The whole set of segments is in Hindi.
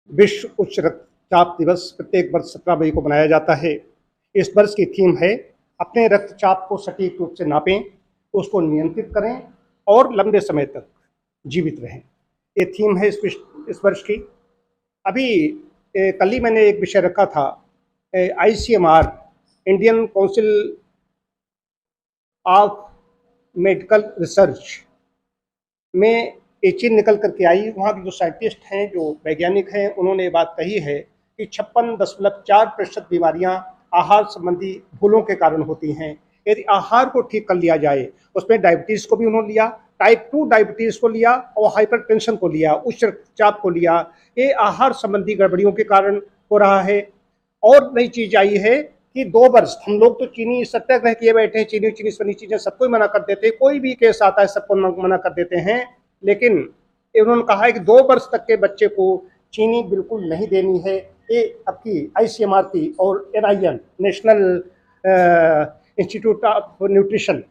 विश्व उच्च रक्तचाप दिवस प्रत्येक वर्ष 17 मई को मनाया जाता है। इस वर्ष की थीम है अपने रक्तचाप को सटीक रूप से नापें, उसको नियंत्रित करें और लंबे समय तक जीवित रहें। ये थीम है इस वर्ष की। अभी कल ही मैंने एक विषय रखा था, ICMR Indian council of medical research में एक चीज निकल करके आई। वहाँ के जो साइंटिस्ट हैं, जो वैज्ञानिक हैं, उन्होंने ये बात कही है कि 56.4% बीमारियां आहार संबंधी भूलों के कारण होती हैं। यदि आहार को ठीक कर लिया जाए, उसमें डायबिटीज को भी उन्होंने लिया, टाइप 2 डायबिटीज को लिया और हाइपरटेंशन को लिया, उच्च रक्तचाप को लिया। ये आहार संबंधी गड़बड़ियों के कारण हो रहा है। और नई चीज आई है कि 2 वर्ष हम लोग तो चीनी सत्याग्रह किए बैठे हैं, चीनी चीनी बनी चीजें सबको मना कर देते हैं, कोई भी केस आता है सबको मना कर देते हैं। लेकिन उन्होंने कहा है कि 2 वर्ष तक के बच्चे को चीनी बिल्कुल नहीं देनी है। ये आपकी ICMR की और NIN national institute of nutrition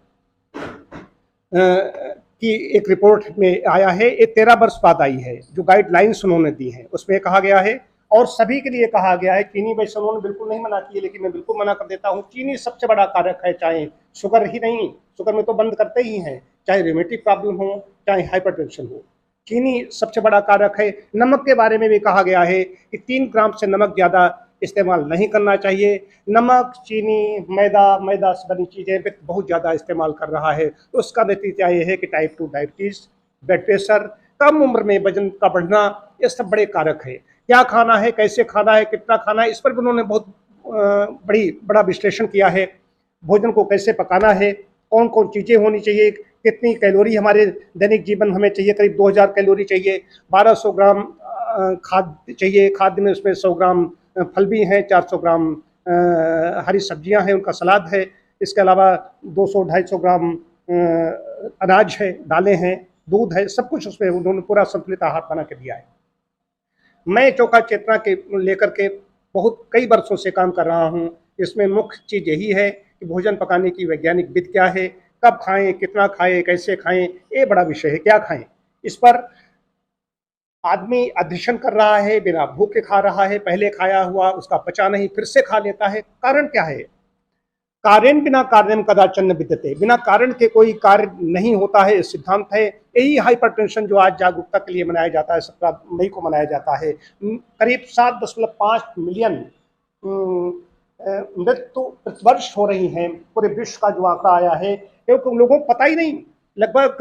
की एक रिपोर्ट में आया है। ये 13 वर्ष बाद आई है। जो गाइडलाइंस उन्होंने दी हैं उसमें कहा गया है, और सभी के लिए कहा गया है। चीनी वैसे उन्होंने बिल्कुल नहीं मना की है, लेकिन मैं बिल्कुल मना कर देता हूँ। चीनी सबसे बड़ा कारक है, चाहे शुगर ही नहीं, शुगर में तो बंद करते ही हैं, चाहे रिमेटिक प्रॉब्लम हो, चाहे हाइपरटेंशन हो, चीनी सबसे बड़ा कारक है। नमक के बारे में भी कहा गया है कि 3 ग्राम से नमक ज़्यादा इस्तेमाल नहीं करना चाहिए। नमक, चीनी, मैदा से बनी चीज़ें व्यक्ति बहुत ज़्यादा इस्तेमाल कर रहा है, तो उसका नतीजा ये है कि टाइप 2 डायबिटीज़, ब्लड प्रेशर, कम उम्र में वजन का बढ़ना, ये सब बड़े कारक है। क्या खाना है, कैसे खाना है, कितना खाना है, इस पर भी उन्होंने बहुत बड़ा विश्लेषण किया है। भोजन को कैसे पकाना है, कौन कौन चीज़ें होनी चाहिए, कितनी कैलोरी हमारे दैनिक जीवन हमें चाहिए, करीब 2000 कैलोरी चाहिए, 1200 ग्राम खाद्य चाहिए, खाद्य में उसमें 100 ग्राम फल भी हैं, 400 ग्राम हरी सब्जियां हैं, उनका सलाद है, इसके अलावा 200-250 ग्राम अनाज है, दालें हैं, दूध है, सब कुछ उसमें उन्होंने पूरा संतुलित आहार बना के दिया है। मैं चोखा चेतना के लेकर के बहुत कई वर्षों से काम कर रहा हूँ। इसमें मुख्य चीज़ यही है कि भोजन पकाने की वैज्ञानिक विधि क्या है, कब खाएं, कितना खाएं, कैसे खाएं, ये बड़ा विषय है। क्या खाएं, इस पर आदमी अध्ययन कर रहा है, बिना भूखे खा रहा है, पहले खाया हुआ उसका पचा नहीं, फिर से खा लेता है। कारण क्या है? कारण बिना कार्यम कदाचन न विद्यते, बिना कारण के कोई कार्य नहीं होता है, सिद्धांत है। यही हाइपरटेंशन जो आज जागरूकता के लिए मनाया जाता है, 17 मई को मनाया जाता है। करीब 7.5 मिलियन मृत्यु प्रतिवर्ष हो रही हैं, पूरे विश्व का जो आंकड़ा आया है, क्योंकि लोगों को पता ही नहीं। लगभग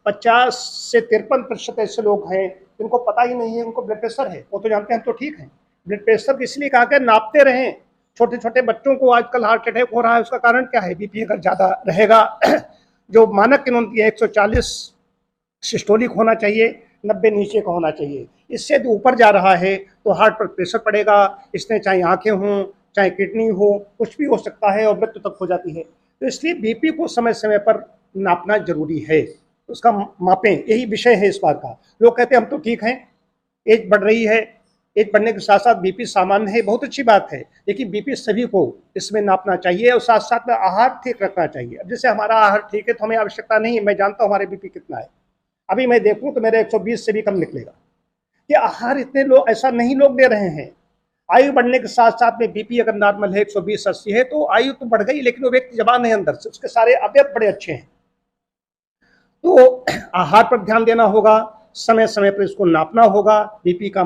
50 से 53% ऐसे लोग हैं जिनको पता ही नहीं है उनको ब्लड प्रेशर है। वो तो जानते हैं हम तो ठीक है, ब्लड प्रेशर इसलिए कहा गया नापते रहें। छोटे छोटे बच्चों को आजकल हार्ट अटैक हो रहा है, उसका कारण क्या है? बीपी अगर ज़्यादा रहेगा, जो मानक इन्होंने दिया 140 सिस्टोलिक होना चाहिए, 90 नीचे का होना चाहिए। इससे जो ऊपर जा रहा है तो हार्ट पर प्रेशर पड़ेगा, इसमें चाहे आंखें हों, चाहे किडनी हो, कुछ भी हो सकता है और मृत्यु तक हो जाती है। तो इसलिए बीपी को समय समय पर नापना जरूरी है, उसका मापें, यही विषय है इस बार का। लोग कहते हैं हम तो ठीक हैं, एज बढ़ रही है, एज बढ़ने के साथ साथ बीपी सामान्य है, बहुत अच्छी बात है, लेकिन बीपी सभी को इसमें नापना चाहिए और साथ साथ में आहार ठीक रखना चाहिए। अब जैसे हमारा आहार ठीक है तो हमें आवश्यकता नहीं है, मैं जानता हूँ हमारे बीपी कितना है, अभी मैं देखूं तो मेरे 120 से भी कम निकलेगा। कि आहार इतने लोग ऐसा नहीं लोग ले रहे हैं। आयु बढ़ने के साथ साथ में बीपी अगर नॉर्मल है 120-80 है तो आयु तो बढ़ गई, लेकिन वो व्यक्ति जवान है अंदर से, उसके सारे अवयव बड़े अच्छे हैं। तो आहार पर ध्यान देना होगा, समय समय पर इसको नापना होगा, बीपी का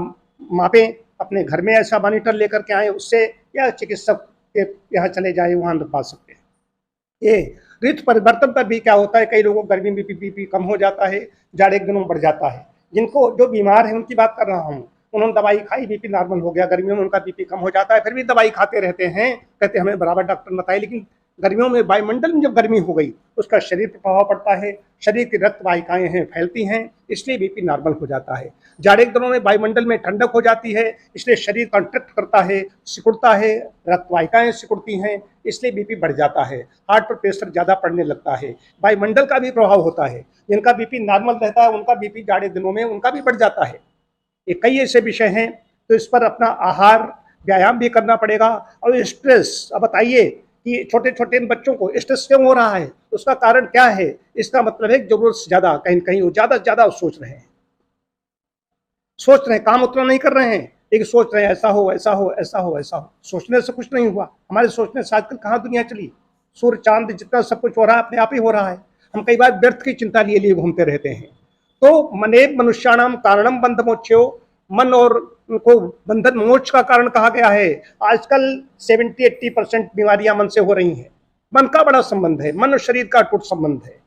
मापें, अपने घर में ऐसा मॉनिटर लेकर के आए उससे, या चिकित्सक के यहाँ चले जाए, वहाँ पा सकते हैं। ये ऋतु परिवर्तन पर भी क्या होता है, कई लोगों को गर्मी में बीपी कम हो जाता है, जाड़े के दिनों में बढ़ जाता है। जिनको जो बीमार है उनकी बात कर रहा हूँ, उन्होंने दवाई खाई, बीपी नॉर्मल हो गया, गर्मियों में उनका बीपी कम हो जाता है, फिर भी दवाई खाते रहते हैं, कहते हमें बराबर डॉक्टर बताए। लेकिन गर्मियों में वायुमंडल में जब गर्मी हो गई उसका शरीर पर प्रभाव पड़ता है, शरीर की रक्त वाहिकाएं हैं फैलती हैं, इसलिए बीपी नॉर्मल हो जाता है। जाड़े के दिनों में वायुमंडल में ठंडक हो जाती है, इसलिए शरीर कंट्रैक्ट करता है, सिकुड़ता है, रक्त वाहिकाएं सिकुड़ती हैं, इसलिए बीपी बढ़ जाता है, हार्ट पर प्रेशर ज़्यादा पड़ने लगता है। वायुमंडल का भी प्रभाव होता है, जिनका बीपी नॉर्मल रहता है उनका बीपी जाड़े दिनों में उनका भी बढ़ जाता है। ये कई ऐसे विषय हैं, तो इस पर अपना आहार, व्यायाम भी करना पड़ेगा। और स्ट्रेस, अब बताइए कि छोटे छोटे बच्चों को स्ट्रेस क्यों हो रहा है, उसका कारण क्या है? इसका मतलब है जरूरत से ज़्यादा कहीं कहीं वो ज़्यादा से ज़्यादा सोच रहे हैं। सोच रहे हैं, काम उतना नहीं कर रहे हैं, लेकिन सोच रहे हैं ऐसा हो ऐसा हो ऐसा हो ऐसा हो। सोचने से कुछ नहीं हुआ, हमारे सोचने से आजकल कहाँ दुनिया चली। सूर्य चांद जितना सब कुछ हो रहा है अपने आप ही हो रहा है, हम कई बार व्यर्थ की चिंता लिए लिए घूमते रहते हैं। तो मनेब मनुष्याणाम कारणम बंध मोक्षो, मन और उनको बंधन मोक्ष का कारण कहा गया है। आजकल 70-80% बीमारियां मन से हो रही हैं। मन का बड़ा संबंध है, मन और शरीर का अटूट संबंध है।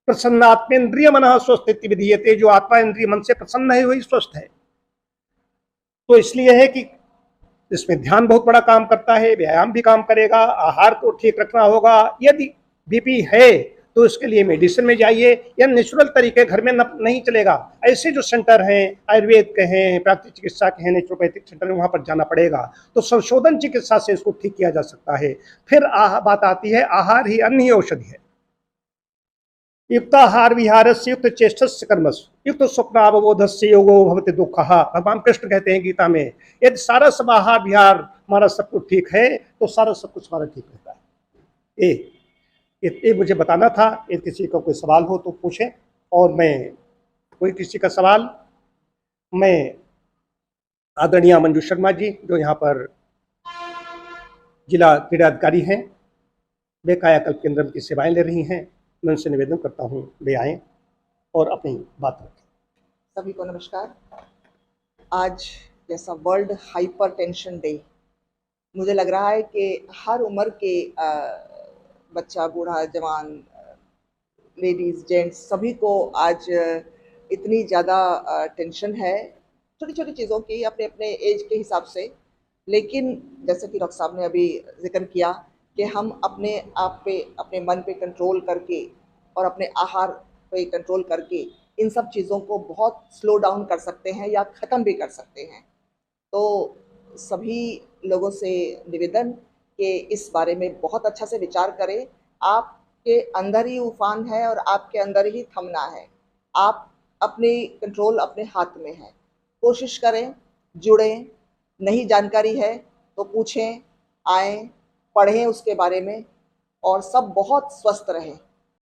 प्रसन्नात्मेन्द्रिय मन स्वस्थ विधीयते, जो आत्मा इंद्रिय मन से प्रसन्न है वही स्वस्थ है। तो इसलिए है कि इसमें ध्यान बहुत बड़ा काम करता है, व्यायाम भी काम करेगा, आहार को ठीक रखना होगा। यदि बीपी है तो उसके लिए मेडिसिन में जाइए, या नेचुरल तरीके घर में नहीं चलेगा। ऐसे जो सेंटर हैं, आयुर्वेद के हैं, प्राकृतिक चिकित्सा के हैं, नेचुरोपैथिक सेंटर है, वहां पर जाना पड़ेगा। तो संशोधन चिकित्सा से इसको ठीक किया जा सकता है। फिर बात आती है आहार ही अन्न ही औषधि है। युक्ताहार विहारस्य युक्त चेष्टस्य कर्मसु युक्त स्वप्नावबोधस्य योगो भवति दुःखः। भगवान कृष्ण कहते हैं गीता में, यदि सारा सब आहार विहार हमारा सब कुछ ठीक है तो सारा सब कुछ हमारा ठीक रहता है। ये मुझे बताना था। यदि किसी का कोई सवाल हो तो पूछें। और मैं कोई किसी का सवाल, मैं आदरणीय मंजू शर्मा जी जो यहाँ पर जिला क्रीड़ा अधिकारी हैं, वे कायाकल्प केंद्र की सेवाएं ले रही हैं, मैं उनसे निवेदन करता हूँ वे आएँ और अपनी बात रखें। सभी को नमस्कार। आज जैसा वर्ल्ड हाइपर टेंशन डे, मुझे लग रहा है कि हर उम्र के बच्चा, बूढ़ा, जवान, लेडीज़, जेंट्स, सभी को आज इतनी ज़्यादा टेंशन है छोटी छोटी चीज़ों की, अपने अपने एज के हिसाब से। लेकिन जैसे कि डॉक्टर साहब ने अभी जिक्र किया कि हम अपने आप पे, अपने मन पे कंट्रोल करके और अपने आहार पे कंट्रोल करके इन सब चीज़ों को बहुत स्लो डाउन कर सकते हैं या ख़त्म भी कर सकते हैं। तो सभी लोगों से निवेदन कि इस बारे में बहुत अच्छा से विचार करें। आपके अंदर ही उफान है और आपके अंदर ही थमना है। आप अपनी कंट्रोल अपने हाथ में है। कोशिश करें, जुड़ें, नई जानकारी है तो पूछें, आएँ, पढ़ें उसके बारे में, और सब बहुत स्वस्थ रहें।